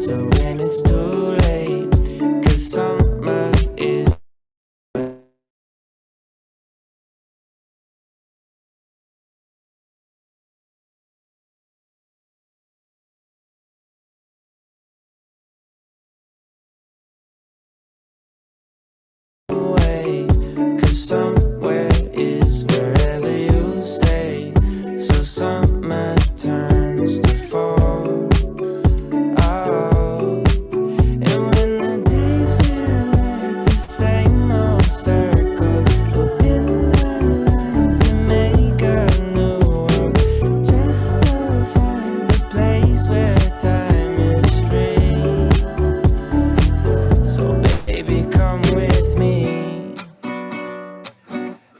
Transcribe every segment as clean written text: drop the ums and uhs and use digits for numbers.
So when it's too late, 'cause summer is away, 'cause somewhere is wherever you stay. So summer turns to fall. Oh, and when the days feel like the same old circle, open the line to make a new one, just to find a place where time is free. So baby, come with me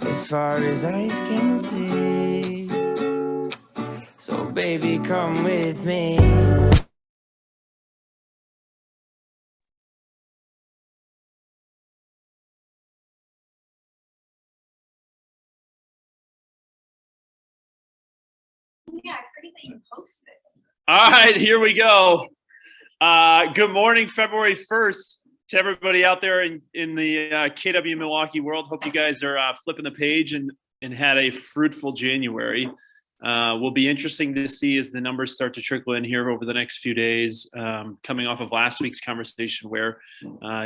as far as eyes can see. So baby, come with me. Yeah, I forget that you post this. All right, here we go. Good morning, February 1st to everybody out there in the KW Milwaukee world. Hope you guys are flipping the page and had a fruitful January. Will be interesting to see as the numbers start to trickle in here over the next few days, coming off of last week's conversation where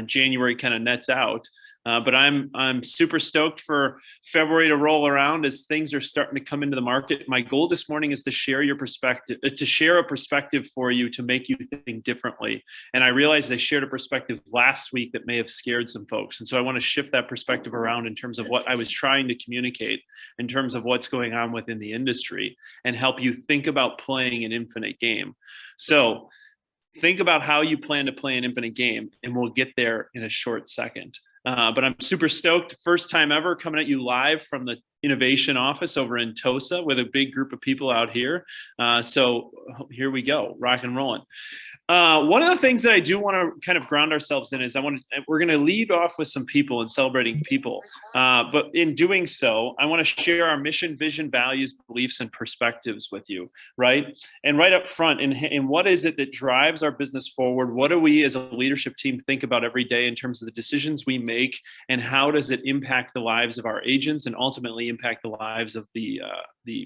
January kind of nets out. But I'm super stoked for February to roll around as things are starting to come into the market. My goal this morning is to share your perspective, to share a perspective for you to make you think differently. And I realized I shared a perspective last week that may have scared some folks. And so I want to shift that perspective around in terms of what I was trying to communicate in terms of what's going on within the industry and help you think about playing an infinite game. So think about how you plan to play an infinite game, and we'll get there in a short second. But I'm super stoked. First time ever coming at you live from the innovation office over in Tosa with a big group of people out here. So here we go, rock and rolling. One of the things that I do want to kind of ground ourselves in is we're going to lead off with some people and celebrating people. But in doing so, I want to share our mission, vision, values, beliefs, and perspectives with you, right? And right up front, and what is it that drives our business forward? What do we as a leadership team think about every day in terms of the decisions we make, and how does it impact the lives of our agents and ultimately impact the lives of the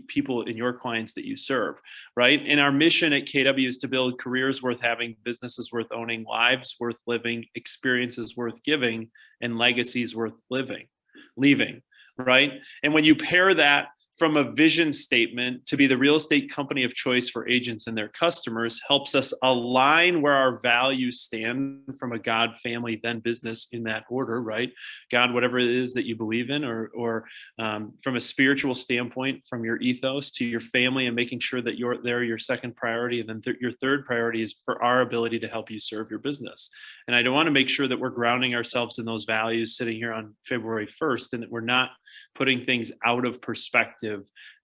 people and your clients that you serve, right? And our mission at KW is to build careers worth having, businesses worth owning, lives worth living, experiences worth giving, and legacies worth leaving, right? And when you pair that from a vision statement to be the real estate company of choice for agents and their customers, helps us align where our values stand from a God, family, then business, in that order, right? God, whatever it is that you believe in, or from a spiritual standpoint, from your ethos to your family, and making sure that they're your second priority. And then your third priority is for our ability to help you serve your business. And I want to make sure that we're grounding ourselves in those values sitting here on February 1st, and that we're not putting things out of perspective,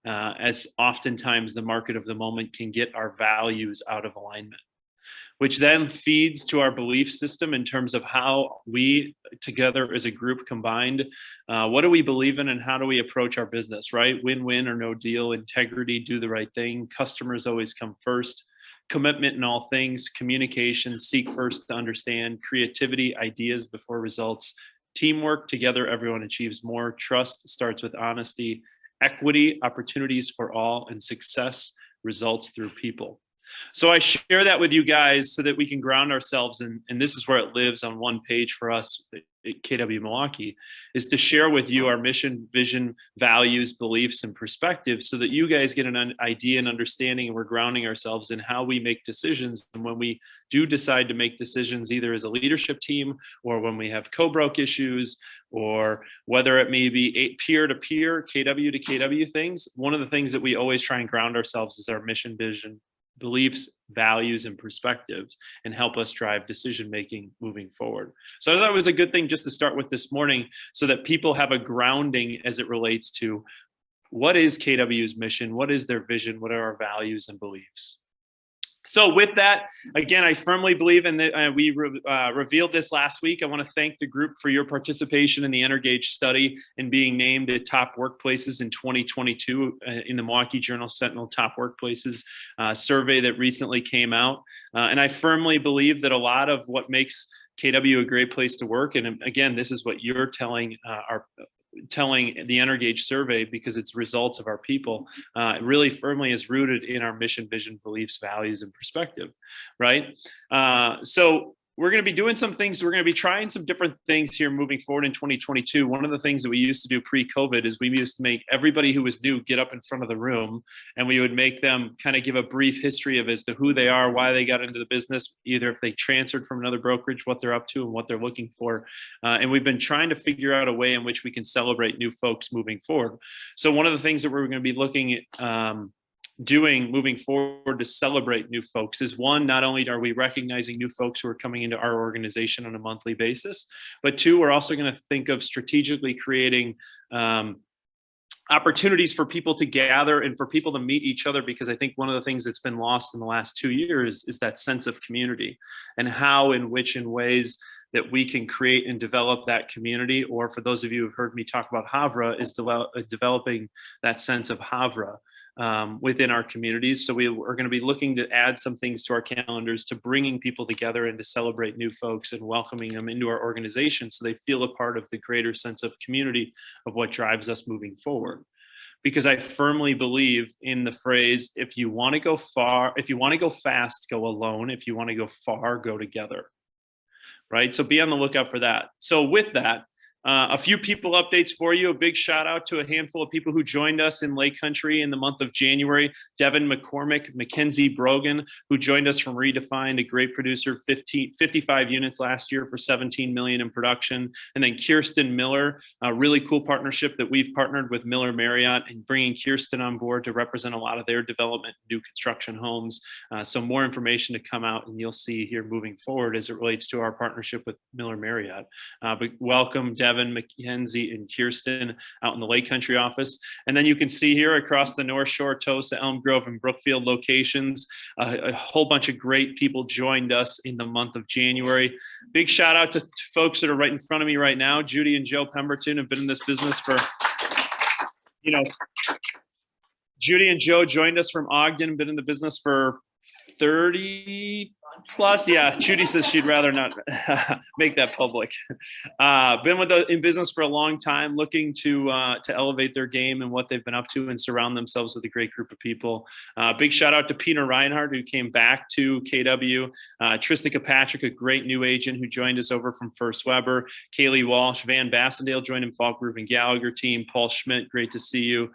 as oftentimes the market of the moment can get our values out of alignment, which then feeds to our belief system in terms of how we together as a group combined, what do we believe in and how do we approach our business, right? Win-win or no deal, integrity, do the right thing, customers always come first, commitment in all things, communication, seek first to understand, creativity, ideas before results, teamwork, together everyone achieves more, trust starts with honesty, equity, opportunities for all, and success results through people. So I share that with you guys so that we can ground ourselves, and this is where it lives on one page for us at KW Milwaukee, is to share with you our mission, vision, values, beliefs, and perspectives so that you guys get an idea and understanding, and we're grounding ourselves in how we make decisions. And when we do decide to make decisions, either as a leadership team or when we have co-broke issues, or whether it may be peer-to-peer, KW to KW things, one of the things that we always try and ground ourselves is our mission, vision, beliefs, values, and perspectives, and help us drive decision making moving forward. So I thought it was a good thing just to start with this morning so that people have a grounding as it relates to what is KW's mission, what is their vision, what are our values and beliefs. So with that, again, I firmly believe in that. We revealed this last week. I want to thank the group for your participation in the Energage study and being named at top workplaces in 2022 in the Milwaukee Journal Sentinel Top Workplaces survey that recently came out. And I firmly believe that a lot of what makes KW a great place to work, and again, this is what you're telling the Energage survey, because it's results of our people, really firmly is rooted in our mission, vision, beliefs, values, and perspective, right? So we're going to be doing some things. We're going to be trying some different things here moving forward in 2022. One of the things that we used to do pre-COVID is we used to make everybody who was new get up in front of the room, and we would make them kind of give a brief history of as to who they are, why they got into the business, either if they transferred from another brokerage, what they're up to, and what they're looking for. And we've been trying to figure out a way in which we can celebrate new folks moving forward. So one of the things that we're going to be looking at doing moving forward to celebrate new folks is, one, not only are we recognizing new folks who are coming into our organization on a monthly basis, but two, we're also going to think of strategically creating opportunities for people to gather and for people to meet each other, because I think one of the things that's been lost in the last 2 years is that sense of community, and how, in which, in ways that we can create and develop that community. Or for those of you who've heard me talk about Havra, is developing that sense of Havra within our communities. So we are going to be looking to add some things to our calendars to bringing people together and to celebrate new folks and welcoming them into our organization so they feel a part of the greater sense of community of what drives us moving forward. Because I firmly believe in the phrase, if you want to go far, if you want to go fast, go alone. If you want to go far, go together. Right? So be on the lookout for that. So with that, a few people updates for you. A big shout out to a handful of people who joined us in Lake Country in the month of January. Devin McCormick, Mackenzie Brogan, who joined us from Redefined, a great producer, 55 units last year for 17 million in production. And then Kirsten Miller, a really cool partnership that we've partnered with Miller Marriott and bringing Kirsten on board to represent a lot of their development, new construction homes. So more information to come out, and you'll see here moving forward as it relates to our partnership with Miller Marriott. But welcome, Devin, Mackenzie, and Kirsten out in the Lake Country office. And then you can see here across the North Shore, Tosa, Elm Grove, and Brookfield locations, a whole bunch of great people joined us in the month of January. Big shout out to folks that are right in front of me right now. Judy and Joe Pemberton have been in this business for, Judy and Joe joined us from Ogden, been in the business for 30 plus. Yeah, Judy says she'd rather not make that public. Been in business for a long time, looking to elevate their game and what they've been up to and surround themselves with a great group of people. Big shout out to Peter Reinhardt, who came back to KW. Tristica Patrick, a great new agent who joined us over from First Weber. Kaylee Walsh, Van Bassendale joined in Falk Reuben Gallagher team. Paul Schmidt, great to see you.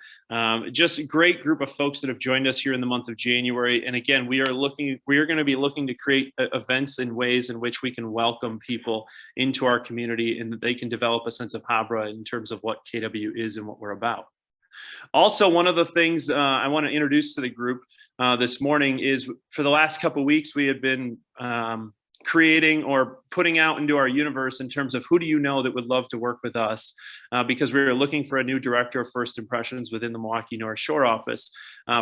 Just a great group of folks that have joined us here in the month of January. And again, we are going to be looking to create events in ways in which we can welcome people into our community and that they can develop a sense of Havra in terms of what KW is and what we're about. Also, one of the things I want to introduce to the group this morning is, for the last couple of weeks, we had been creating or putting out into our universe in terms of who do you know that would love to work with us, because we were looking for a new director of first impressions within the Milwaukee North Shore office.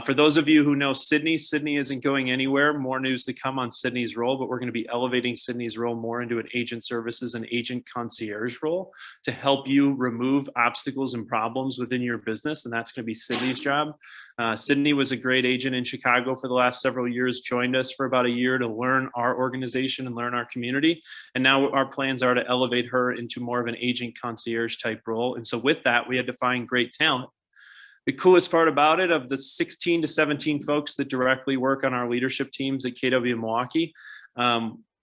For those of you who know Sydney isn't going anywhere. More news to come on Sydney's role, but we're going to be elevating Sydney's role more into an agent services and agent concierge role to help you remove obstacles and problems within your business, and that's going to be Sydney's job. Sydney was a great agent in Chicago for the last several years, joined us for about a year to learn our organization and learn our community. And now our plans are to elevate her into more of an agent concierge type role. And so with that, we had to find great talent. The coolest part about it, of the 16 to 17 folks that directly work on our leadership teams at KW Milwaukee,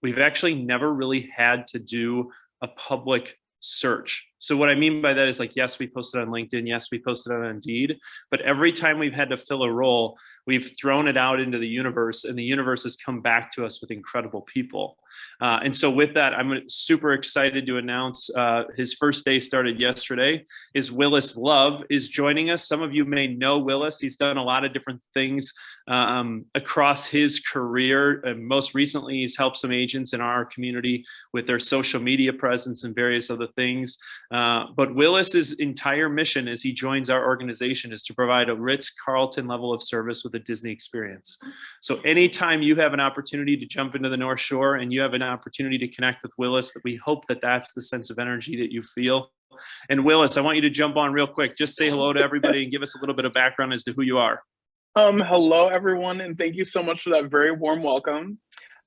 we've actually never really had to do a public search. So what I mean by that is, like, yes, we posted on LinkedIn. Yes, we posted on Indeed. But every time we've had to fill a role, we've thrown it out into the universe, and the universe has come back to us with incredible people. And so with that, I'm super excited to announce his first day started yesterday. Is Willis Love is joining us. Some of you may know Willis. He's done a lot of different things across his career. And most recently, he's helped some agents in our community with their social media presence and various other things. But Willis's entire mission as he joins our organization is to provide a Ritz-Carlton level of service with a Disney experience. So anytime you have an opportunity to jump into the North Shore and you have an opportunity to connect with Willis, that we hope that that's the sense of energy that you feel. And Willis, I want you to jump on real quick. Just say hello to everybody and give us a little bit of background as to who you are. Hello, everyone, and thank you so much for that very warm welcome.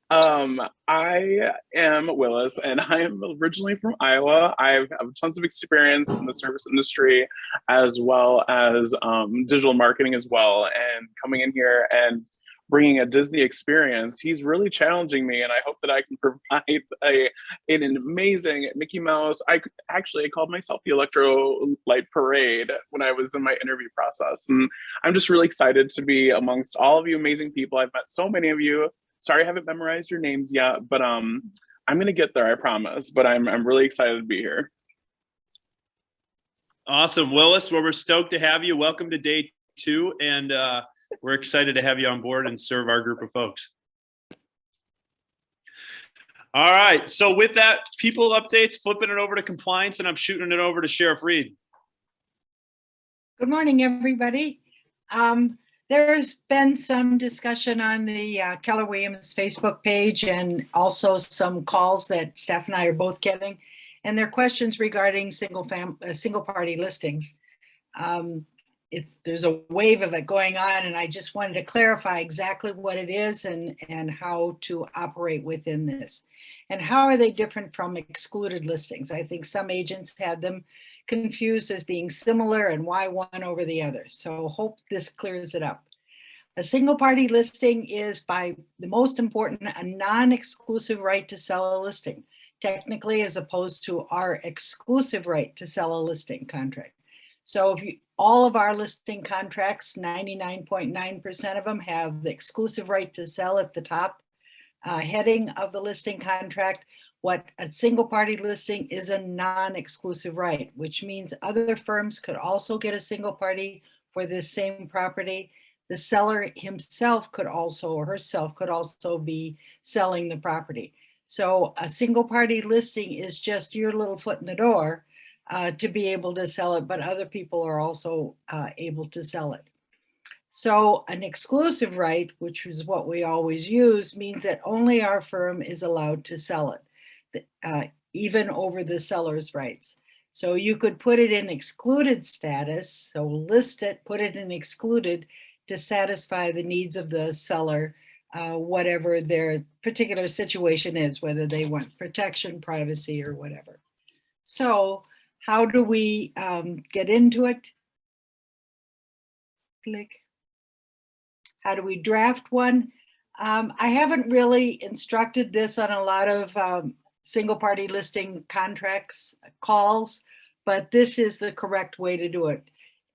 I am Willis, and I am originally from Iowa. I have tons of experience in the service industry, as well as digital marketing as well. And coming in here and bringing a Disney experience, he's really challenging me, and I hope that I can provide an amazing Mickey Mouse. I called myself the Electrolyte Parade when I was in my interview process, and I'm just really excited to be amongst all of you amazing people. I've met so many of you. Sorry, I haven't memorized your names yet, but I'm gonna get there, I promise. But I'm really excited to be here. Awesome, Willis. Well, we're stoked to have you. Welcome to day 2, and we're excited to have you on board and serve our group of folks. All right. So with that, people updates, flipping it over to compliance, and I'm shooting it over to Sheriff Reed. Good morning, everybody. There's been some discussion on the Keller Williams Facebook page, and also some calls that Steph and I are both getting, and they're questions regarding single party listings. There's a wave of it going on, and I just wanted to clarify exactly what it is and how to operate within this. And how are they different from excluded listings? I think some agents had them confused as being similar, and why one over the other. So hope this clears it up. A single party listing is, by the most important, a non-exclusive right to sell a listing, technically, as opposed to our exclusive right to sell a listing contract. So if all of our listing contracts, 99.9% of them, have the exclusive right to sell at the top heading of the listing contract. What a single party listing is, a non-exclusive right, which means other firms could also get a single party for this same property. The seller himself could also, or herself could also, be selling the property. So a single party listing is just your little foot in the door to be able to sell it, but other people are also able to sell it. So an exclusive right, which is what we always use, means that only our firm is allowed to sell it, even over the seller's rights. So you could put it in excluded status, so list it, put it in excluded to satisfy the needs of the seller, whatever their particular situation is, whether they want protection, privacy, or whatever. So how do we get into it? Click. How do we draft one? I haven't really instructed this on a lot of single party listing contracts calls, but this is the correct way to do it,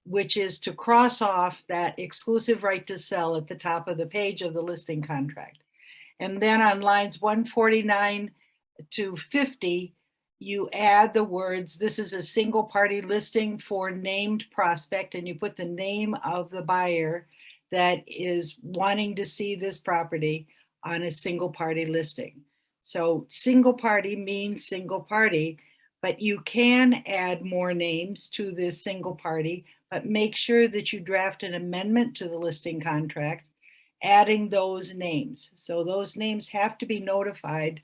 which is to cross off that exclusive right to sell at the top of the page of the listing contract. And then on lines 149 to 50, you add the words, this is a single party listing for named prospect, and you put the name of the buyer that is wanting to see this property on a single party listing. So single party means single party, but you can add more names to this single party, but make sure that you draft an amendment to the listing contract, adding those names. So those names have to be notified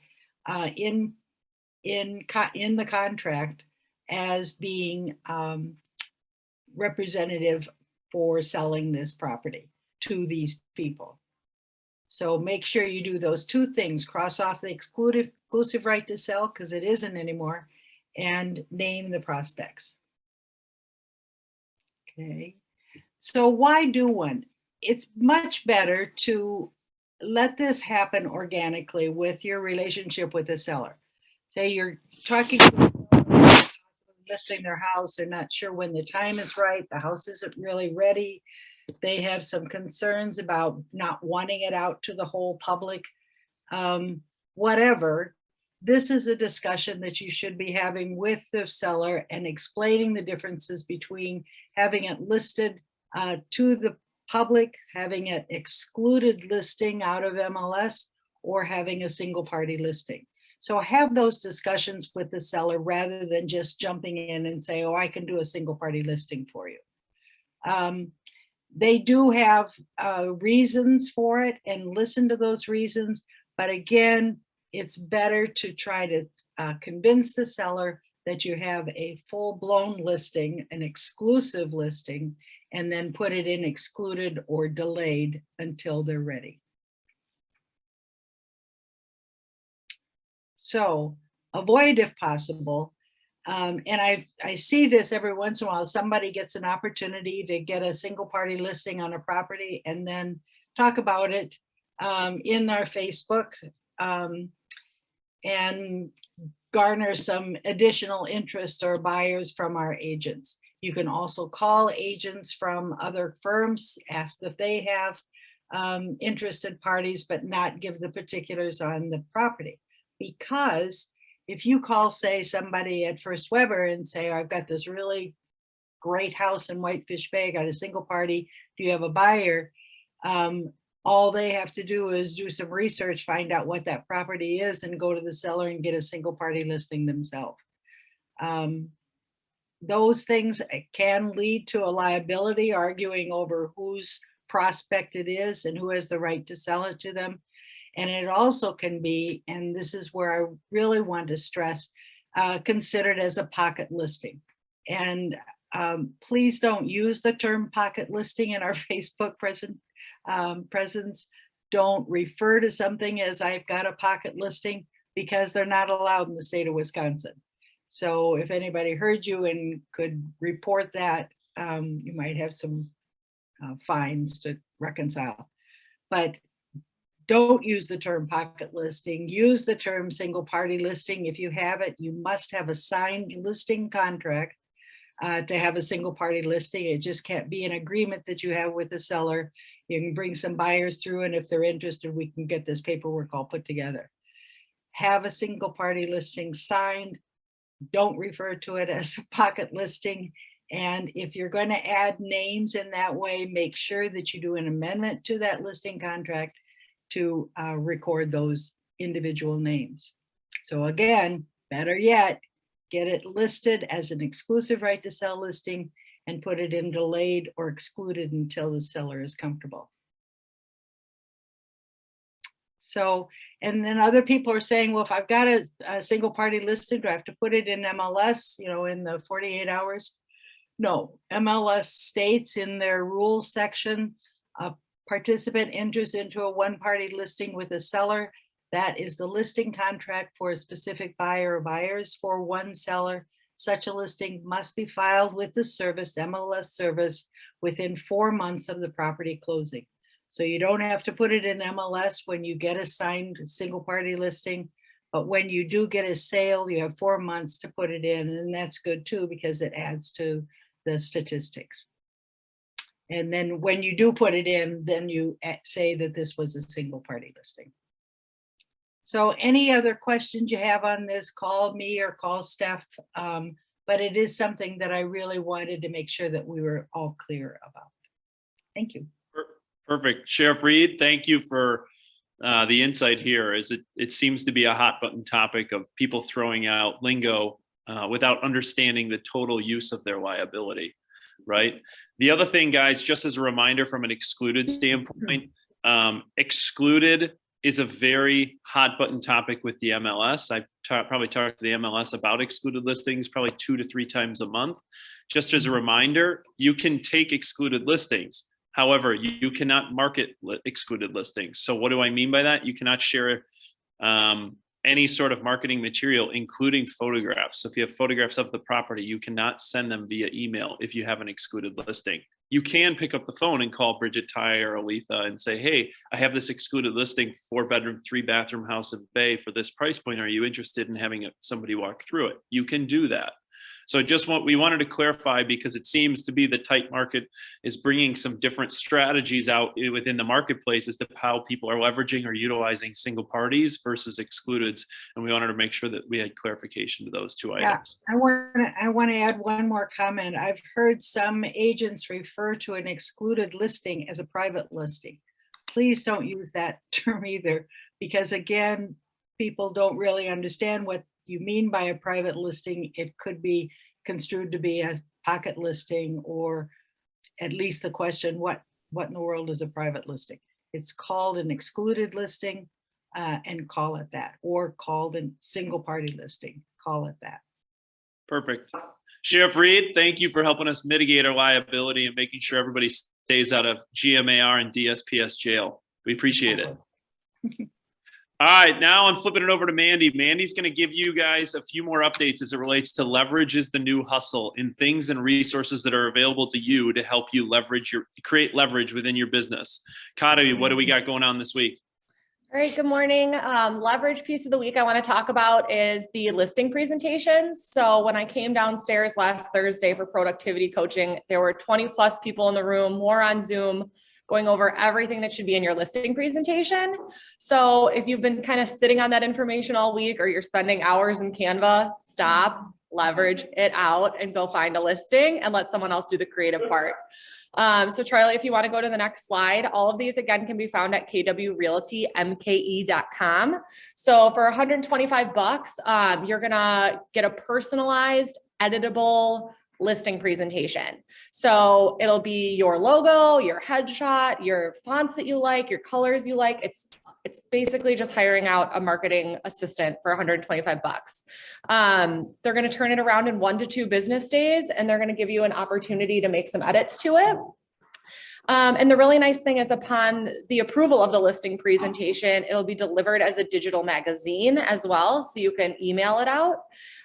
in the contract as being representative for selling this property to these people. So make sure you do those two things: cross off the exclusive right to sell, because it isn't anymore, and name the prospects. Okay, so why do one? It's much better to let this happen organically with your relationship with the seller. Say you're talking listing their house, they're not sure when the time is right, the house isn't really ready, they have some concerns about not wanting it out to the whole public, whatever. This is a discussion that you should be having with the seller and explaining the differences between having it listed to the public, having it excluded listing out of MLS, or having a single party listing. So have those discussions with the seller rather than just jumping in and say, oh, I can do a single party listing for you. They do have reasons for it, and listen to those reasons. But again, it's better to try to convince the seller that you have a full-blown listing, an exclusive listing, and then put it in excluded or delayed until they're ready. So avoid if possible. And I see this every once in a while. Somebody gets an opportunity to get a single party listing on a property and then talk about it in our Facebook and garner some additional interest or buyers from our agents. You can also call agents from other firms, ask if they have interested parties, but not give the particulars on the property. Because if you call, say, somebody at First Weber and say, I've got this really great house in Whitefish Bay, got a single party, do you have a buyer? All they have to do is do some research, find out what that property is, and go to the seller and get a single party listing themselves. Those things can lead to a liability, arguing over whose prospect it is and who has the right to sell it to them. And it also can be, and this is where I really want to stress, considered as a pocket listing. And please don't use the term pocket listing in our Facebook presence. Don't refer to something as I've got a pocket listing, because they're not allowed in the state of Wisconsin. So if anybody heard you and could report that, you might have some fines to reconcile. But don't use the term pocket listing. Use the term single party listing. If you have it, you must have a signed listing contract to have a single party listing. It just can't be an agreement that you have with the seller. You can bring some buyers through, and if they're interested, we can get this paperwork all put together. Have a single party listing signed. Don't refer to it as a pocket listing. And if you're going to add names in that way, make sure that you do an amendment to that listing contract to record those individual names. So again, better yet, get it listed as an exclusive right to sell listing and put it in delayed or excluded until the seller is comfortable. So, and then other people are saying, well, if I've got a single party listed, do I have to put it in MLS, you know, in the 48 hours? No, MLS states in their rules section, a participant enters into a one-party listing with a seller. That is the listing contract for a specific buyer or buyers for one seller. Such a listing must be filed with the service, MLS service, within 4 months of the property closing. So you don't have to put it in MLS when you get a signed single party listing, but when you do get a sale, you have 4 months to put it in, and that's good too, because it adds to the statistics. And then when you do put it in, then you say that this was a single party listing. So any other questions you have on this, call me or call Steph. But it is something that I really wanted to make sure that we were all clear about. Thank you. Perfect. Sheriff Reed, thank you for the insight here. As it seems to be a hot button topic of people throwing out lingo without understanding the total use of their liability, right? The other thing, guys, just as a reminder from an excluded standpoint, excluded is a very hot button topic with the MLS. I've probably talked to the MLS about excluded listings probably 2 to 3 times a month. Just as a reminder, you can take excluded listings. However, you cannot market excluded listings. So what do I mean by that? You cannot share any sort of marketing material, including photographs. So if you have photographs of the property, you cannot send them via email if you have an excluded listing. You can pick up the phone and call Bridget, Ty, or Aletha and say, hey, I have this excluded listing, 4-bedroom, 3-bathroom house in Bay for this price point. Are you interested in having somebody walk through it? You can do that. So just what we wanted to clarify, because it seems to be the tight market is bringing some different strategies out within the marketplace as to how people are leveraging or utilizing single parties versus excludeds. And we wanted to make sure that we had clarification to those two items. I want to add one more comment. I've heard some agents refer to an excluded listing as a private listing. Please don't use that term either, because again, people don't really understand what you mean by a private listing, it could be construed to be a pocket listing, or at least the question, what in the world is a private listing? It's called an excluded listing, and call it that, or called a single party listing, call it that. Perfect. Sheriff Reed, thank you for helping us mitigate our liability and making sure everybody stays out of GMAR and DSPS jail. We appreciate it. All right, now I'm flipping it over to Mandy. Mandy's going to give you guys a few more updates as it relates to leverage is the new hustle, and things and resources that are available to you to help you create leverage within your business. Kata, what do we got going on this week? All right, good morning. Leverage piece of the week I want to talk about is the listing presentations. So when I came downstairs last Thursday for productivity coaching, there were 20 plus people in the room, more on Zoom, going over everything that should be in your listing presentation. So if you've been kind of sitting on that information all week, or you're spending hours in Canva, stop, leverage it out, and go find a listing and let someone else do the creative part. So Charlie, if you want to go to the next slide, all of these again can be found at kwrealtymke.com. So for $125, you're gonna get a personalized, editable listing presentation. So it'll be your logo, your headshot, your fonts that you like, your colors you like. It's basically just hiring out a marketing assistant for $125. They're going to turn it around in 1 to 2 business days, and they're going to give you an opportunity to make some edits to it. And the really nice thing is, upon the approval of the listing presentation, it'll be delivered as a digital magazine as well. So you can email it out,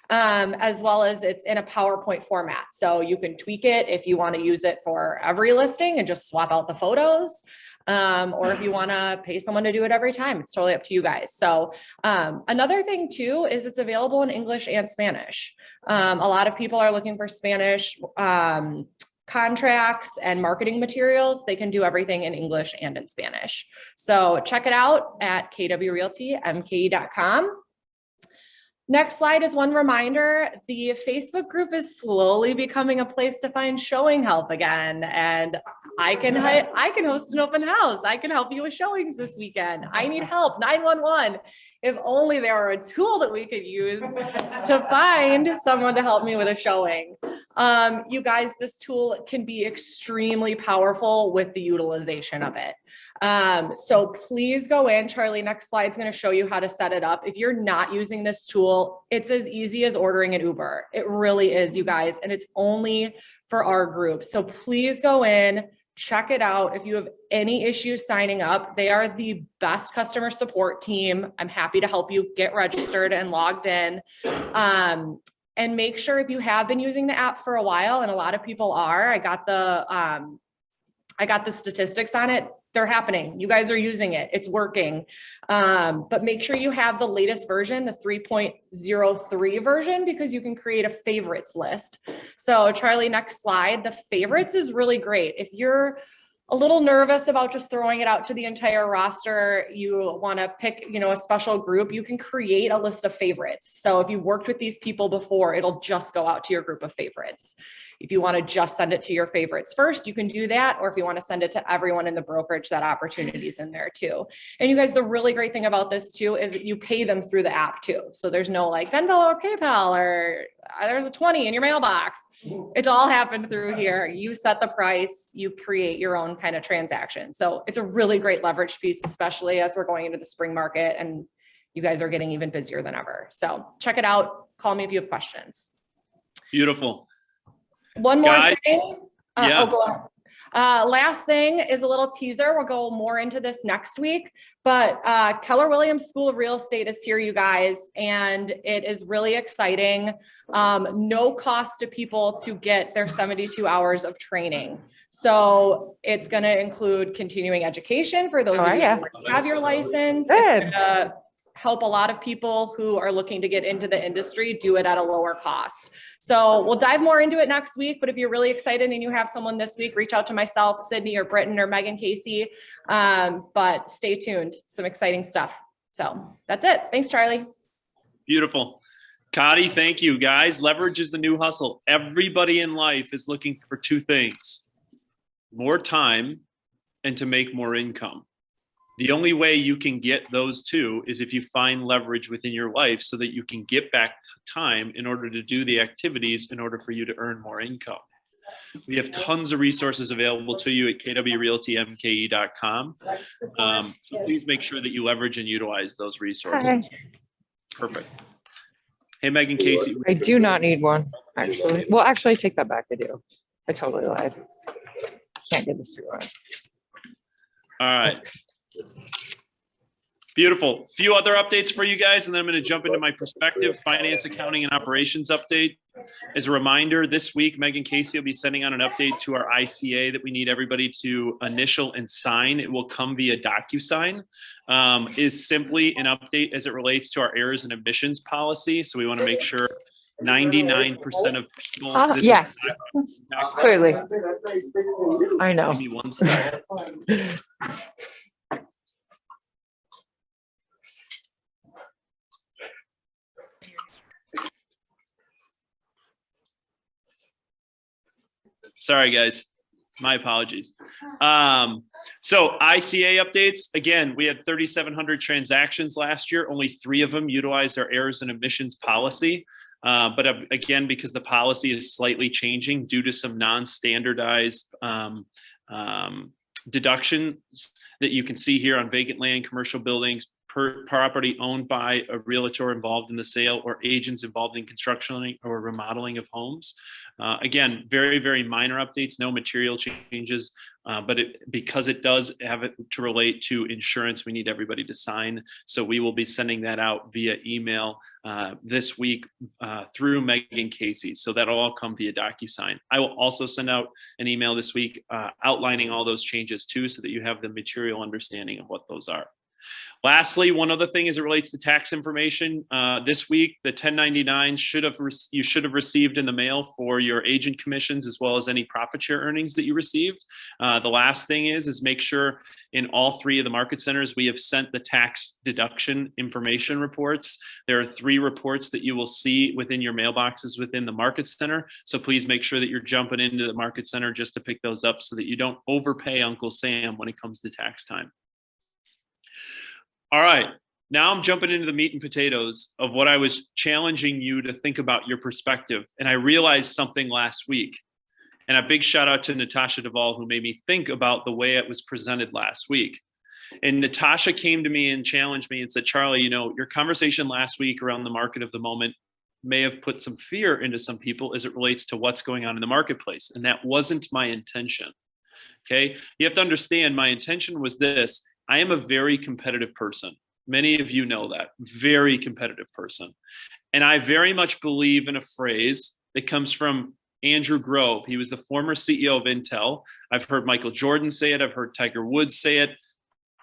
as well as it's in a PowerPoint format. So you can tweak it if you want to use it for every listing and just swap out the photos. Or if you want to pay someone to do it every time, it's totally up to you guys. So another thing too is it's available in English and Spanish. A lot of people are looking for Spanish contracts and marketing materials. They can do everything in English and in Spanish. So check it out at kwrealtymke.com. Next slide is one reminder. The Facebook group is slowly becoming a place to find showing help again. And I can host an open house. I can help you with showings this weekend. I need help, 911. If only there were a tool that we could use to find someone to help me with a showing. You guys, this tool can be extremely powerful with the utilization of it. So please go in. Charlie, next slide is going to show you how to set it up. If you're not using this tool, it's as easy as ordering an Uber. It really is, you guys, and it's only for our group. So please go in, check it out. If you have any issues signing up, they are the best customer support team. I'm happy to help you get registered and logged in. And make sure, if you have been using the app for a while, and a lot of people are, I got the statistics on it. They're happening. You guys are using it. It's working. But make sure you have the latest version, the 3.03 version, because you can create a favorites list. So Charlie, next slide. The favorites is really great. If you're a little nervous about just throwing it out to the entire roster, you want to pick, a special group, you can create a list of favorites. So if you've worked with these people before, it'll just go out to your group of favorites. If you want to just send it to your favorites first, you can do that. Or if you want to send it to everyone in the brokerage, that opportunity is in there too. And you guys, the really great thing about this too is that you pay them through the app too. So there's no like Venmo or PayPal or there's a 20 in your mailbox. It's all happened through here. You set the price, you create your own kind of transaction. So it's a really great leverage piece, especially as we're going into the spring market and you guys are getting even busier than ever. So check it out. Call me if you have questions. Beautiful. One more thing. Yeah. Oh, go ahead. Last thing is a little teaser. We'll go more into this next week, but Keller Williams School of Real Estate is here, you guys, and it is really exciting. No cost to people to get their 72 hours of training. So it's going to include continuing education for those of you who have your license. It's going to help a lot of people who are looking to get into the industry do it at a lower cost. So we'll dive more into it next week, but if you're really excited and you have someone this week, reach out to myself, Sydney or Britton or Megan Casey. But stay tuned, some exciting stuff. So that's it. Thanks, Charlie. Beautiful. Kati, thank you, guys. Leverage is the new hustle. Everybody in life is looking for 2 things: more time and to make more income. The only way you can get those two is if you find leverage within your life so that you can get back time in order to do the activities in order for you to earn more income. We have tons of resources available to you at kwrealtymke.com. So please make sure that you leverage and utilize those resources. Perfect. Hey, Megan Casey. I do not need one, actually. Well, actually, I take that back. I do. I totally lied. Can't get this through. All right. Beautiful. Few other updates for you guys, and then I'm going to jump into my perspective, finance, accounting, and operations update. As a reminder, this week, Megan Casey will be sending out an update to our ICA that we need everybody to initial and sign. It will come via DocuSign. Is simply an update as it relates to our errors and omissions policy. So we want to make sure 99% of people. Yeah, clearly. I know. Give me 1 second. Sorry, guys. My apologies. So ICA updates. Again, we had 3,700 transactions last year. Only 3 of them utilized our errors and omissions policy. But again, because the policy is slightly changing due to some non-standardized deductions that you can see here on vacant land, commercial buildings, property owned by a realtor involved in the sale, or agents involved in construction or remodeling of homes. Again, very, very minor updates, no material changes, but because it does have it to relate to insurance, we need everybody to sign. So we will be sending that out via email this week through Megan Casey. So that'll all come via DocuSign. I will also send out an email this week outlining all those changes too, so that you have the material understanding of what those are. Lastly, one other thing as it relates to tax information, this week, the 1099 you should have received in the mail for your agent commissions, as well as any profit share earnings that you received. The last thing is make sure in all 3 of the market centers, we have sent the tax deduction information reports. There are 3 reports that you will see within your mailboxes within the market center. So please make sure that you're jumping into the market center just to pick those up so that you don't overpay Uncle Sam when it comes to tax time. All right, now I'm jumping into the meat and potatoes of what I was challenging you to think about your perspective. And I realized something last week. And a big shout out to Natasha Duvall, who made me think about the way it was presented last week. And Natasha came to me and challenged me and said, Charlie, you know, your conversation last week around the market of the moment may have put some fear into some people as it relates to what's going on in the marketplace. And that wasn't my intention. Okay, you have to understand, my intention was this. I am a very competitive person. Many of you know that. Very competitive person. And I very much believe in a phrase that comes from Andrew Grove. He was the former CEO of Intel. I've heard Michael Jordan say it. I've heard Tiger Woods say it.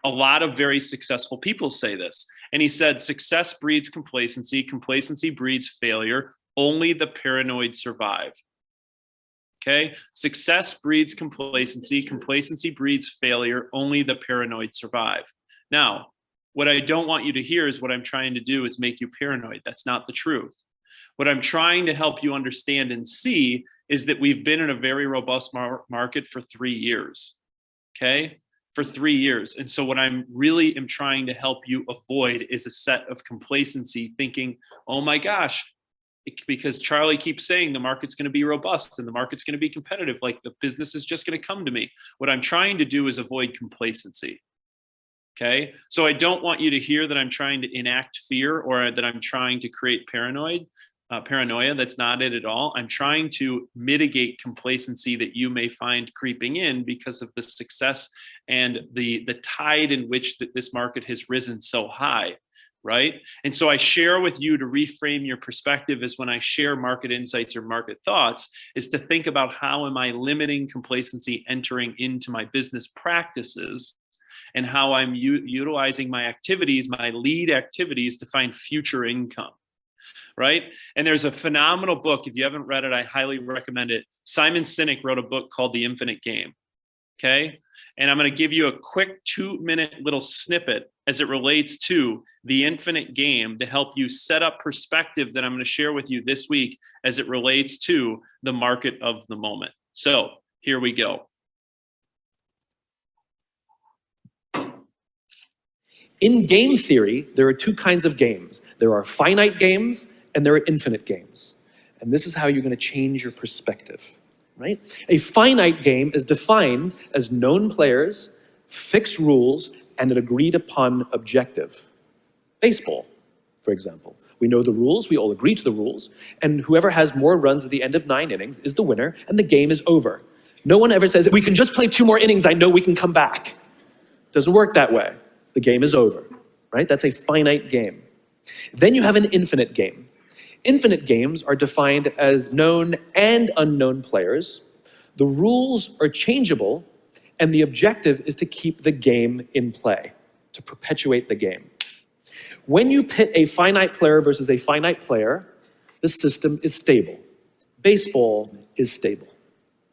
A lot of very successful people say this. And he said, success breeds complacency. Complacency breeds failure. Only the paranoid survive. Okay, success breeds complacency. Complacency breeds failure. Only the paranoid survive. Now, what I don't want you to hear is what I'm trying to do is make you paranoid. That's not the truth. What I'm trying to help you understand and see is that we've been in a very robust market for 3 years. Okay, for 3 years. And so what I'm really am trying to help you avoid is a set of complacency, thinking, oh my gosh, because Charlie keeps saying the market's going to be robust and the market's going to be competitive, like the business is just going to come to me. What I'm trying to do is avoid complacency. Okay, so I don't want you to hear that I'm trying to enact fear or that I'm trying to create paranoia. That's not it at all. I'm trying to mitigate complacency that you may find creeping in because of the success and the tide in which this market has risen so high. Right. And so I share with you to reframe your perspective is when I share market insights or market thoughts is to think about how am I limiting complacency entering into my business practices and how I'm utilizing my activities, my lead activities to find future income. Right. And there's a phenomenal book. If you haven't read it, I highly recommend it. Simon Sinek wrote a book called The Infinite Game. Okay. And I'm going to give you a quick 2-minute little snippet as it relates to the infinite game to help you set up perspective that I'm going to share with you this week as it relates to the market of the moment. So here we go. In game theory, there are two kinds of games. There are finite games and there are infinite games. And this is how you're going to change your perspective, right? A finite game is defined as known players, fixed rules, and an agreed upon objective. Baseball, for example. We know the rules, we all agree to the rules, and whoever has more runs at the end of 9 innings is the winner, and the game is over. No one ever says, we can just play 2 more innings, I know we can come back. Doesn't work that way. The game is over, right? That's a finite game. Then you have an infinite game. Infinite games are defined as known and unknown players. The rules are changeable, and the objective is to keep the game in play, to perpetuate the game. When you pit a finite player versus a finite player, the system is stable. Baseball is stable,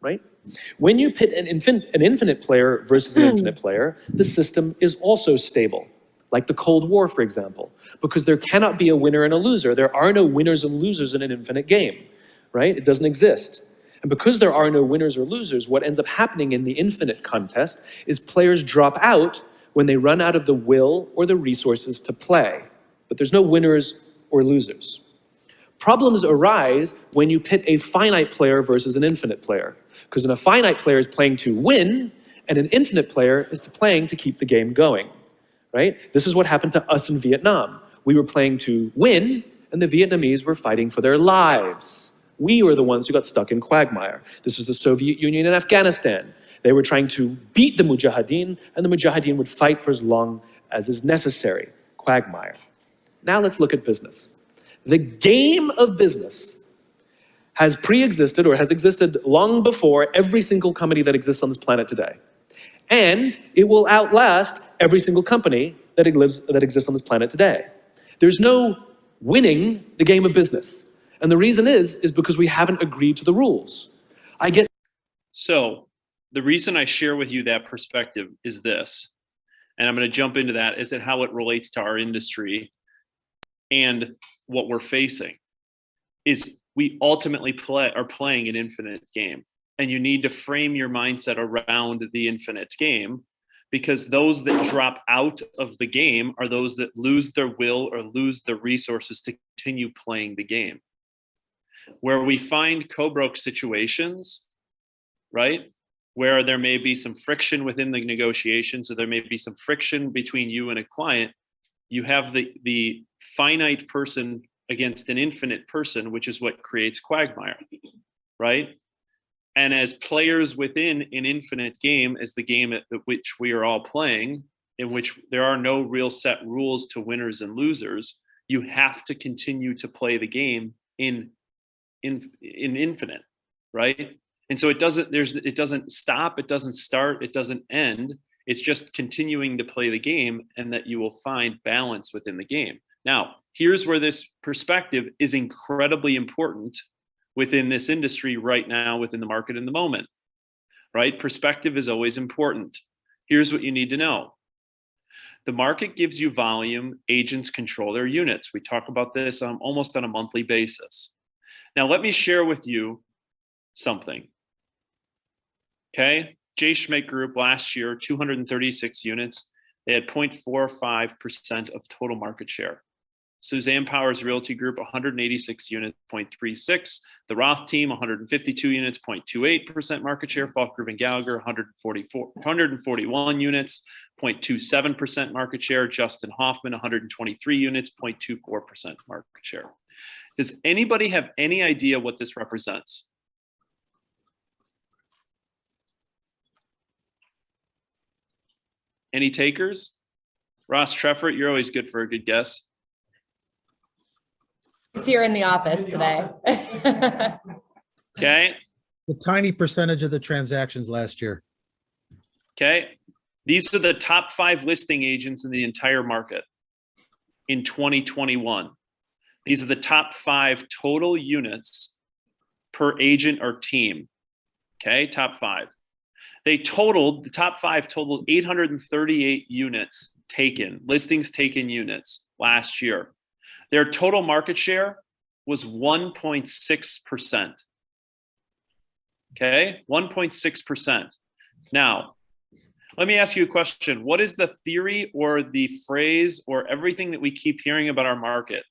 right? When you pit an infinite player versus an infinite player, the system is also stable, like the Cold War, for example, because there cannot be a winner and a loser. There are no winners and losers in an infinite game, right? It doesn't exist. And because there are no winners or losers, what ends up happening in the infinite contest is players drop out when they run out of the will or the resources to play. But there's no winners or losers. Problems arise when you pit a finite player versus an infinite player, because a finite player is playing to win, and an infinite player is playing to keep the game going, right? This is what happened to us in Vietnam. We were playing to win, and the Vietnamese were fighting for their lives. We were the ones who got stuck in quagmire. This is the Soviet Union and Afghanistan. They were trying to beat the Mujahideen, and the Mujahideen would fight for as long as is necessary. Quagmire. Now let's look at business. The game of business has pre-existed or has existed long before every single company that exists on this planet today. And it will outlast every single company that exists on this planet today. There's no winning the game of business. And the reason is because we haven't agreed to the rules. So the reason I share with you that perspective is this, and I'm going to jump into that, is that how it relates to our industry and what we're facing is we ultimately are playing an infinite game, and you need to frame your mindset around the infinite game, because those that drop out of the game are those that lose their will or lose the resources to continue playing the game. Where we find co-broke situations, right, where there may be some friction within the negotiations, or there may be some friction between you and a client, you have the finite person against an infinite person, which is what creates quagmire, right? And as players within an infinite game, as the game at which we are all playing, in which there are no real set rules to winners and losers, you have to continue to play the game in infinite, right? And so it doesn't stop, it doesn't start, it doesn't end. It's just continuing to play the game, and that you will find balance within the game. Now, here's where this perspective is incredibly important within this industry right now, within the market in the moment, right? Perspective is always important. Here's what you need to know. The market gives you volume, agents control their units. We talk about this almost on a monthly basis. Now, let me share with you something, okay? J. Schmidt Group last year, 236 units. They had 0.45% of total market share. Suzanne Powers Realty Group, 186 units, 0.36. The Roth team, 152 units, 0.28% market share. Falk Group and Gallagher, 141 units, 0.27% market share. Justin Hoffman, 123 units, 0.24% market share. Does anybody have any idea what this represents? Any takers? Ross Treffert, you're always good for a good guess. He's here in the office today. Okay. The tiny percentage of the transactions last year. Okay. These are the top 5 listing agents in the entire market in 2021. These are the top 5 total units per agent or team. Okay, top 5. The top 5 totaled 838 units taken, listings taken units last year. Their total market share was 1.6%. Okay, 1.6%. Now, Let me ask you a question. What is the theory or the phrase or everything that we keep hearing about our market?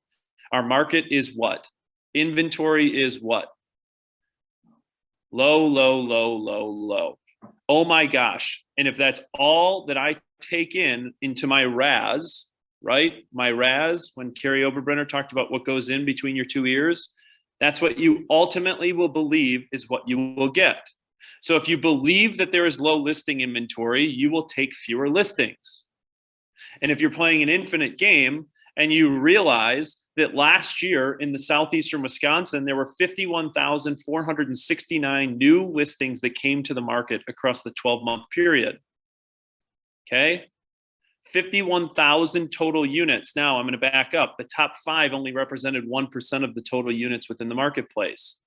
Our market is what? Inventory is what? Low, low, low, low, low. Oh my gosh. And if that's all that I take into my RAS, right? My RAS, when Carrie Oberbrenner talked about what goes in between your two ears, that's what you ultimately will believe is what you will get. So if you believe that there is low listing inventory, you will take fewer listings. And if you're playing an infinite game and you realize that last year in the southeastern Wisconsin, there were 51,469 new listings that came to the market across the 12-month period. Okay? 51,000 total units. Now I'm going to back up. The top 5 only represented 1% of the total units within the marketplace.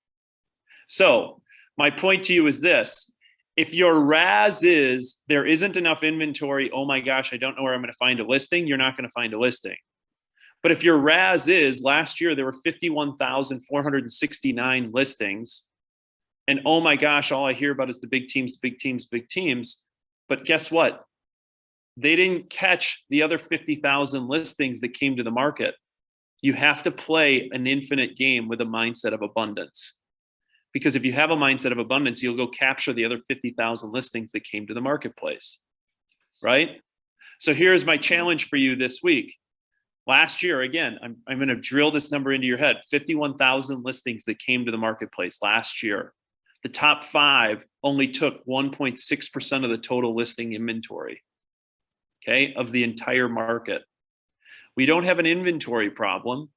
So my point to you is this. If your RAS is there isn't enough inventory, oh my gosh, I don't know where I'm going to find a listing, you're not going to find a listing. But if your RAS is last year there were 51,469 listings, and oh my gosh, all I hear about is the big teams, big teams, big teams. But guess what? They didn't catch the other 50,000 listings that came to the market. You have to play an infinite game with a mindset of abundance. Because if you have a mindset of abundance, you'll go capture the other 50,000 listings that came to the marketplace, right? So here's my challenge for you this week. Last year, again, I'm going to drill this number into your head, 51,000 listings that came to the marketplace last year. The top 5 only took 1.6% of the total listing inventory, okay, of the entire market. We don't have an inventory problem.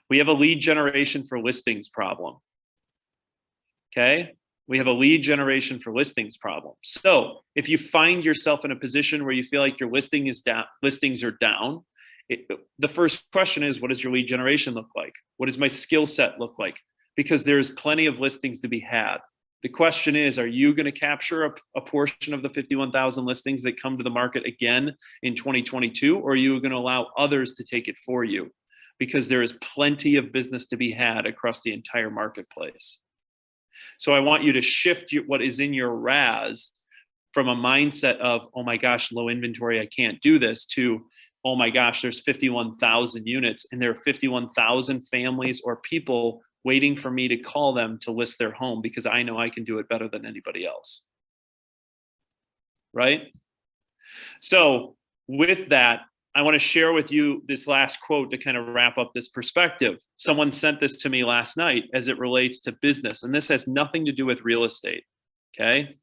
We have a lead generation for listings problem. Okay, we have a lead generation for listings problem. So if you find yourself in a position where you feel like your listings are down, the first question is, what does your lead generation look like? What does my skill set look like? Because there's plenty of listings to be had. The question is, are you going to capture a portion of the 51,000 listings that come to the market again in 2022, or are you going to allow others to take it for you? Because there is plenty of business to be had across the entire marketplace. So I want you to shift what is in your RAS from a mindset of, oh my gosh, low inventory, I can't do this, to, oh my gosh, there's 51,000 units and there are 51,000 families or people waiting for me to call them to list their home because I know I can do it better than anybody else. Right? So with that, I want to share with you this last quote to kind of wrap up this perspective. Someone sent this to me last night as it relates to business, and this has nothing to do with real estate, okay?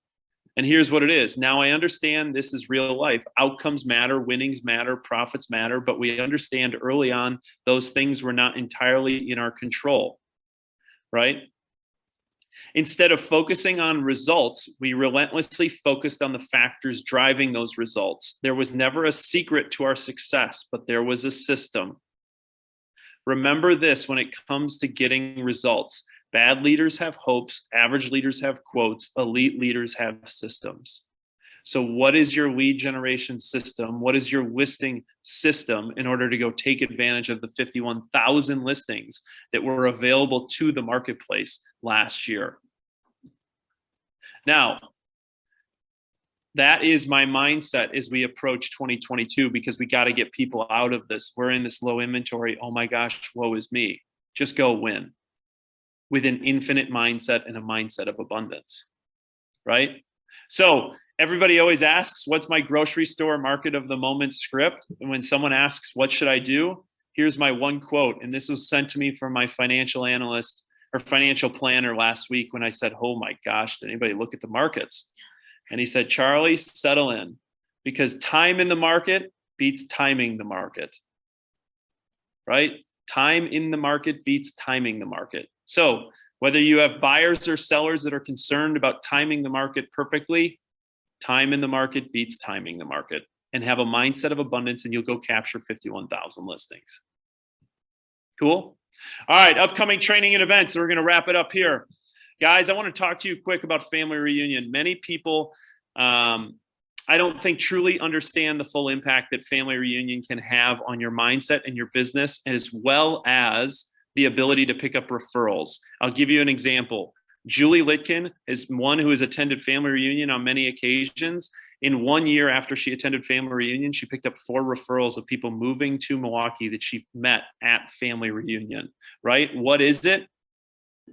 And here's what it is. Now I understand this is real life. Outcomes matter, winnings matter, profits matter, but we understand early on those things were not entirely in our control, right? Instead of focusing on results, we relentlessly focused on the factors driving those results. There was never a secret to our success, but there was a system. Remember this when it comes to getting results. Bad leaders have hopes, average leaders have quotes, elite leaders have systems. So what is your lead generation system? What is your listing system in order to go take advantage of the 51,000 listings that were available to the marketplace last year? Now, that is my mindset as we approach 2022, because we got to get people out of this. We're in this low inventory. Oh my gosh, woe is me. Just go win with an infinite mindset and a mindset of abundance, right? So everybody always asks, what's my grocery store market of the moment script? And when someone asks, what should I do? Here's my one quote. And this was sent to me from my financial analyst or financial planner last week when I said, oh my gosh, did anybody look at the markets? And he said, Charlie, settle in, because time in the market beats timing the market, right? Time in the market beats timing the market. So whether you have buyers or sellers that are concerned about timing the market perfectly, time in the market beats timing the market, and have a mindset of abundance and you'll go capture 51,000 listings. Cool? All right, upcoming training and events. We're going to wrap it up here. Guys, I want to talk to you quick about family reunion. Many people, I don't think truly understand the full impact that family reunion can have on your mindset and your business, as well as the ability to pick up referrals. I'll give you an example. Julie Litkin is one who has attended family reunion on many occasions. In 1 year after she attended family reunion, she picked up 4 referrals of people moving to Milwaukee that she met at family reunion, right? What is it?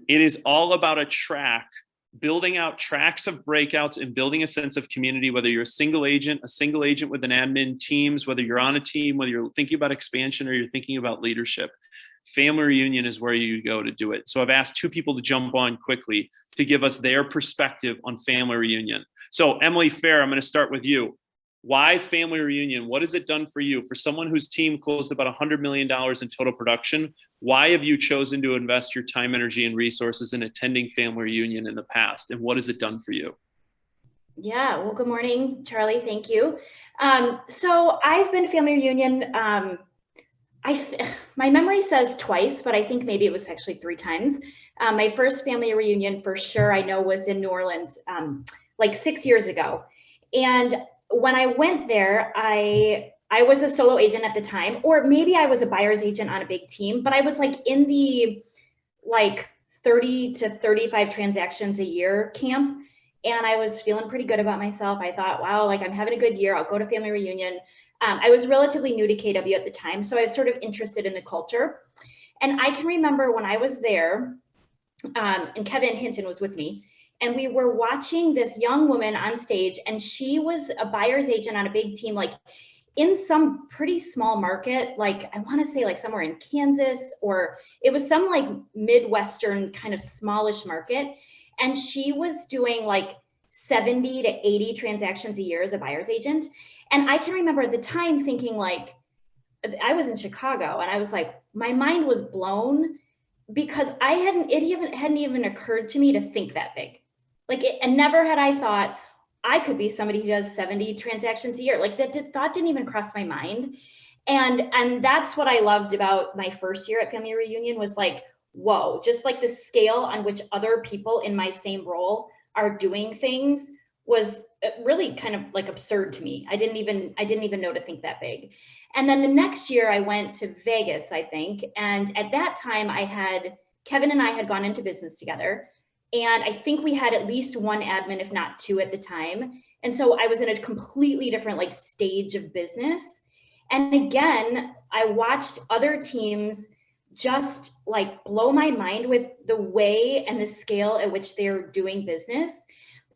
It is all about a track, building out tracks of breakouts and building a sense of community, whether you're a single agent with an admin, teams, whether you're on a team, whether you're thinking about expansion or you're thinking about leadership. Family reunion is where you go to do it. So I've asked 2 people to jump on quickly to give us their perspective on family reunion. So Emily Fair, I'm going to start with you. Why family reunion? What has it done for you? For someone whose team closed about $100 million in total production, why have you chosen to invest your time, energy, and resources in attending family reunion in the past? And what has it done for you? Yeah, well, good morning, Charlie. Thank you. So I've been to family reunion. My memory says twice, but I think maybe it was actually 3 times. My first family reunion for sure, I know, was in New Orleans, like 6 years ago. And when I went there, I was a solo agent at the time, or maybe I was a buyer's agent on a big team, but I was like in the 30 to 35 transactions a year camp. And I was feeling pretty good about myself. I thought, wow, like I'm having a good year. I'll go to family reunion. I was relatively new to KW at the time, so I was sort of interested in the culture. And I can remember when I was there, and Kevin Hinton was with me, and we were watching this young woman on stage, and she was a buyer's agent on a big team, like in some pretty small market, like I want to say like somewhere in Kansas, or it was some like Midwestern kind of smallish market. And she was doing like 70 to 80 transactions a year as a buyer's agent. And I can remember at the time thinking, like, I was in Chicago and I was like, my mind was blown because it hadn't even occurred to me to think that big. And never had I thought I could be somebody who does 70 transactions a year. Like thought didn't even cross my mind. And that's what I loved about my first year at family reunion was like, whoa, just like the scale on which other people in my same role are doing things was really kind of like absurd to me. I didn't even know to think that big. And then the next year I went to Vegas, I think. And at that time Kevin and I had gone into business together. And I think we had at least 1 admin, if not 2 at the time. And so I was in a completely different like stage of business. And again, I watched other teams just like blow my mind with the way and the scale at which they're doing business.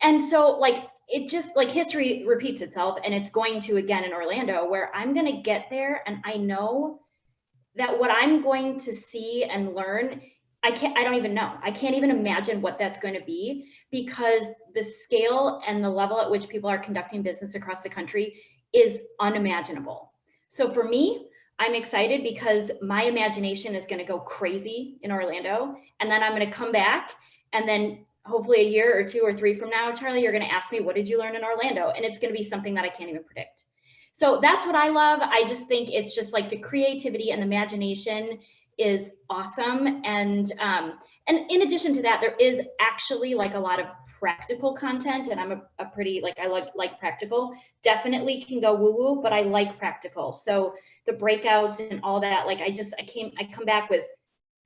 And so like, it just like history repeats itself, and it's going to again in Orlando, where I'm going to get there. And I know that what I'm going to see and learn, I don't even know. I can't even imagine what that's going to be, because the scale and the level at which people are conducting business across the country is unimaginable. So for me, I'm excited because my imagination is going to go crazy in Orlando. And then I'm going to come back, and then hopefully a year or 2 or 3 from now, Charlie, you're going to ask me, what did you learn in Orlando? And it's going to be something that I can't even predict. So that's what I love. I just think it's just like the creativity and the imagination is awesome. And in addition to that, there is actually like a lot of practical content, and I'm a pretty, like, I like practical. Definitely can go woo-woo, but I like practical. So the breakouts and all that, like I come back with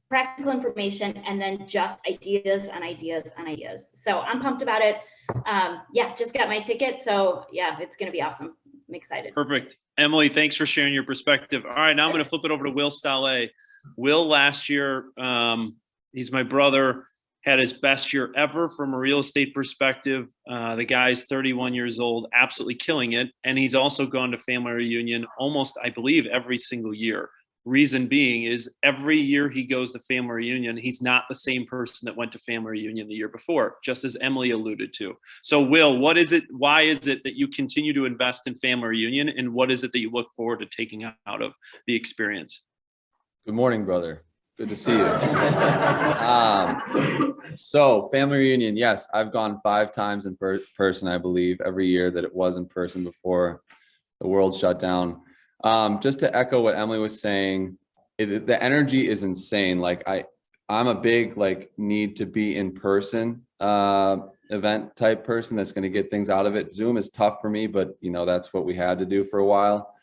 practical information and then just ideas and ideas and ideas. So I'm pumped about it. Yeah, just got my ticket. So yeah, it's going to be awesome. I'm excited. Perfect. Emily, thanks for sharing your perspective. All right, now I'm going to flip it over to Will Stale. Will, last year, he's my brother, had his best year ever from a real estate perspective. The guy's 31 years old, absolutely killing it. And he's also gone to family reunion almost, I believe, every single year. Reason being is every year he goes to family reunion, he's not the same person that went to family reunion the year before, just as Emily alluded to. So Will, what is it, why is it that you continue to invest in family reunion, and what is it that you look forward to taking out of the experience? Good morning, brother. Good to see you. So family reunion, yes, I've gone 5 times in person, I believe, every year that it was in person before the world shut down. Just to echo what Emily was saying, the energy is insane. Like I'm a big need to be in person event type person that's going to get things out of it. Zoom is tough for me, but that's what we had to do for a while.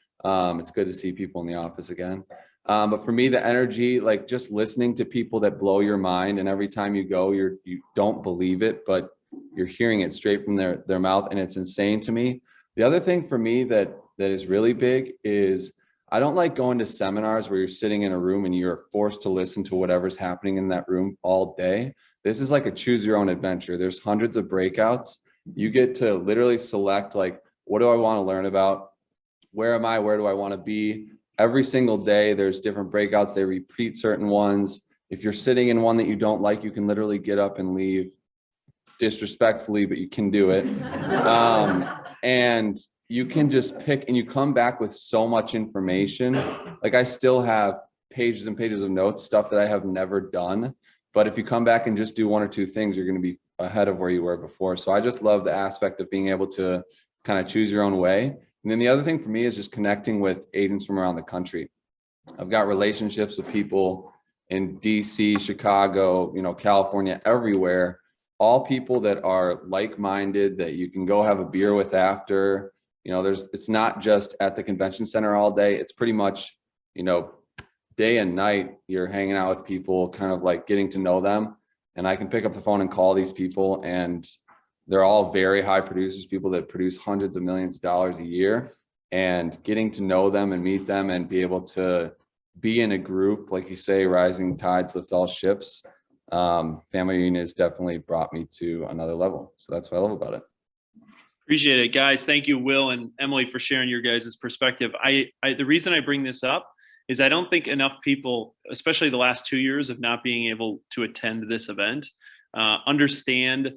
It's good to see people in the office again. But for me, the energy, like just listening to people that blow your mind, and every time you go, you don't believe it, but you're hearing it straight from their mouth, and it's insane to me. The other thing for me that is really big is I don't like going to seminars where you're sitting in a room and you're forced to listen to whatever's happening in that room all day. This is like a choose your own adventure. There's hundreds of breakouts. You get to literally select, like, what do I want to learn about? Where am I? Where do I want to be? Every single day, there's different breakouts. They repeat certain ones. If you're sitting in one that you don't like, you can literally get up and leave disrespectfully, but you can do it. And you can just pick, and you come back with so much information. Like, I still have pages and pages of notes, stuff that I have never done. But if you come back and just do one or two things, you're going to be ahead of where you were before. So I just love the aspect of being able to kind of choose your own way. And then the other thing for me is just connecting with agents from around the country. I've got relationships with people in DC, Chicago, California, everywhere, all people that are like-minded, that you can go have a beer with after. It's not just at the convention center all day. It's pretty much, day and night, you're hanging out with people, kind of like getting to know them. And I can pick up the phone and call these people, and they're all very high producers, people that produce hundreds of millions of dollars a year, and getting to know them and meet them and be able to be in a group, like you say, rising tides lift all ships. Family reunion has definitely brought me to another level. So that's what I love about it. Appreciate it, guys. Thank you, Will and Emily, for sharing your guys' perspective. The reason I bring this up is I don't think enough people, especially the last 2 years of not being able to attend this event, understand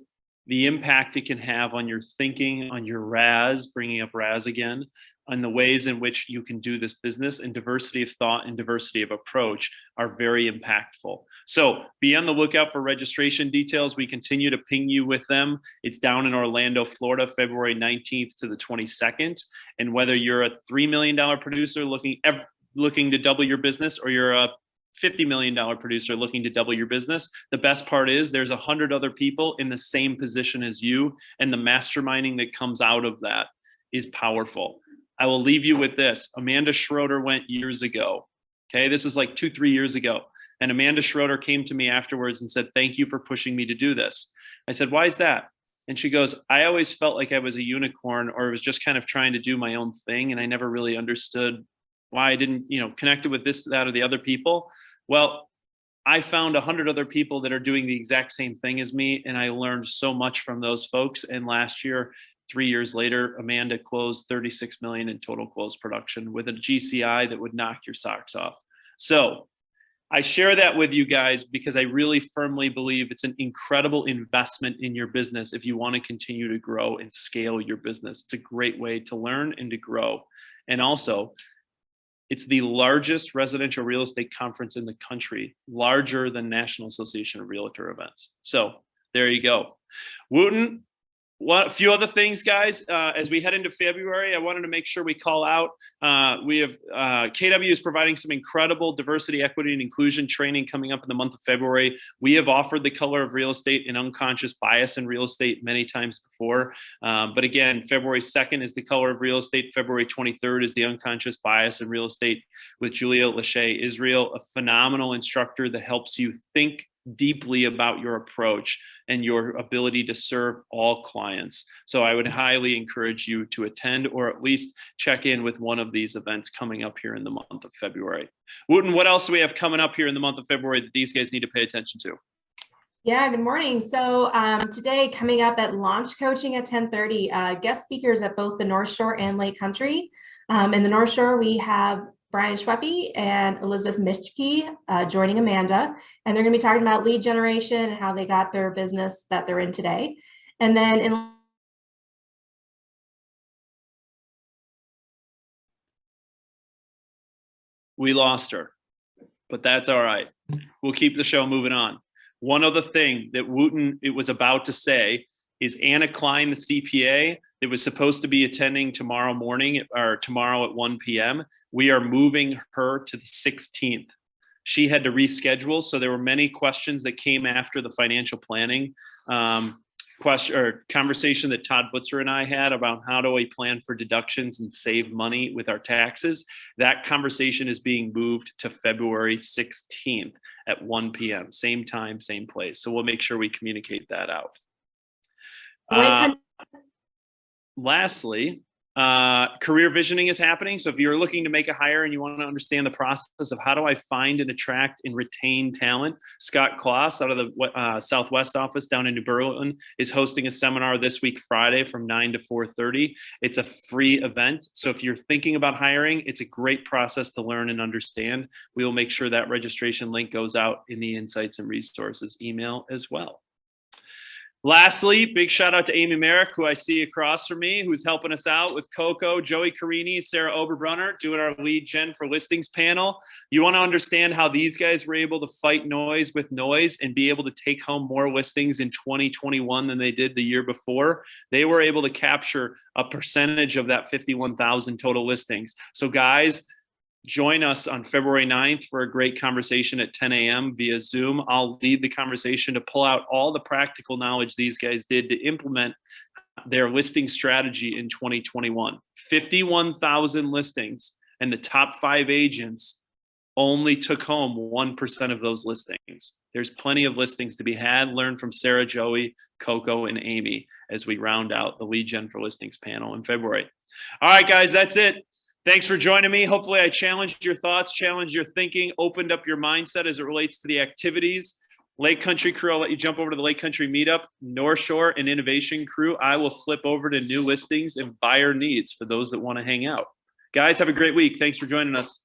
the impact it can have on your thinking, on your RAS, bringing up RAS again, on the ways in which you can do this business. And diversity of thought and diversity of approach are very impactful. So be on the lookout for registration details. We continue to ping you with them. It's down in Orlando, Florida, February 19th to the 22nd. And whether you're a $3 million producer looking to double your business, or you're a $50 million producer looking to double your business, the best part is there's 100 other people in the same position as you, and the masterminding that comes out of that is powerful. I will leave you with this. Amanda Schroeder went years ago. Okay, this is like 2-3 years ago. And Amanda Schroeder came to me afterwards and said, "Thank you for pushing me to do this." I said, "Why is that?" And she goes, "I always felt like I was a unicorn, or was just kind of trying to do my own thing. And I never really understood why I didn't, connect it with this, that, or the other people. Well, I found 100 other people that are doing the exact same thing as me. And I learned so much from those folks. And last year, 3 years later, Amanda closed 36 million in total closed production with a GCI that would knock your socks off. So I share that with you guys because I really firmly believe it's an incredible investment in your business if you want to continue to grow and scale your business. It's a great way to learn and to grow. And also, it's the largest residential real estate conference in the country, larger than National Association of Realtor events. So there you go. Wooten, a few other things, guys. As we head into February, I wanted to make sure we call out. We have KW is providing some incredible diversity, equity, and inclusion training coming up in the month of February. We have offered the color of real estate and unconscious bias in real estate many times before. But again, February 2nd is the color of real estate. February 23rd is the unconscious bias in real estate with Julia Lachey Israel, a phenomenal instructor that helps you think deeply about your approach and your ability to serve all clients. So I would highly encourage you to attend, or at least check in with one of these events coming up here in the month of February. Wooten, what else do we have coming up here in the month of February that these guys need to pay attention to? Yeah, good morning. So today, coming up at Launch Coaching at 10:30, guest speakers at both the North Shore and Lake Country. In the North Shore, we have Brian Schweppe and Elizabeth Mischke joining Amanda, and they're going to be talking about lead generation and how they got their business that they're in today. And then in We lost her, but that's all right. We'll keep the show moving on. One other thing that Wooten was about to say is Anna Klein, the CPA, that was supposed to be attending tomorrow morning or tomorrow at 1 p.m. We are moving her to the 16th. She had to reschedule. So there were many questions that came after the financial planning question or conversation that Todd Butzer and I had about how do we plan for deductions and save money with our taxes. That conversation is being moved to February 16th at 1 p.m. Same time, same place. So we'll make sure we communicate that out. Lastly, career visioning is happening. So if you're looking to make a hire and you want to understand the process of how do I find and attract and retain talent, Scott Kloss out of the Southwest office down in New Berlin is hosting a seminar this week, Friday from 9 to 4:30. It's a free event. So if you're thinking about hiring, it's a great process to learn and understand. We will make sure that registration link goes out in the Insights and Resources email as well. Lastly, big shout out to Amy Merrick, who I see across from me, who's helping us out with Coco, Joey Carini, Sarah Oberbrunner, doing our lead gen for listings panel. You want to understand how these guys were able to fight noise with noise and be able to take home more listings in 2021 than they did the year before. They were able to capture a percentage of that 51,000 total listings. So guys, join us on February 9th for a great conversation at 10 a.m. via Zoom. I'll lead the conversation to pull out all the practical knowledge these guys did to implement their listing strategy in 2021. 51,000 listings, and the top 5 agents only took home 1% of those listings. There's plenty of listings to be had. Learn from Sarah, Joey, Coco, and Amy as we round out the Lead Gen for Listings panel in February. All right, guys, that's it. Thanks for joining me. Hopefully I challenged your thoughts, challenged your thinking, opened up your mindset as it relates to the activities. Lake Country crew, I'll let you jump over to the Lake Country meetup. North Shore and Innovation crew, I will flip over to new listings and buyer needs for those that want to hang out. Guys, have a great week. Thanks for joining us.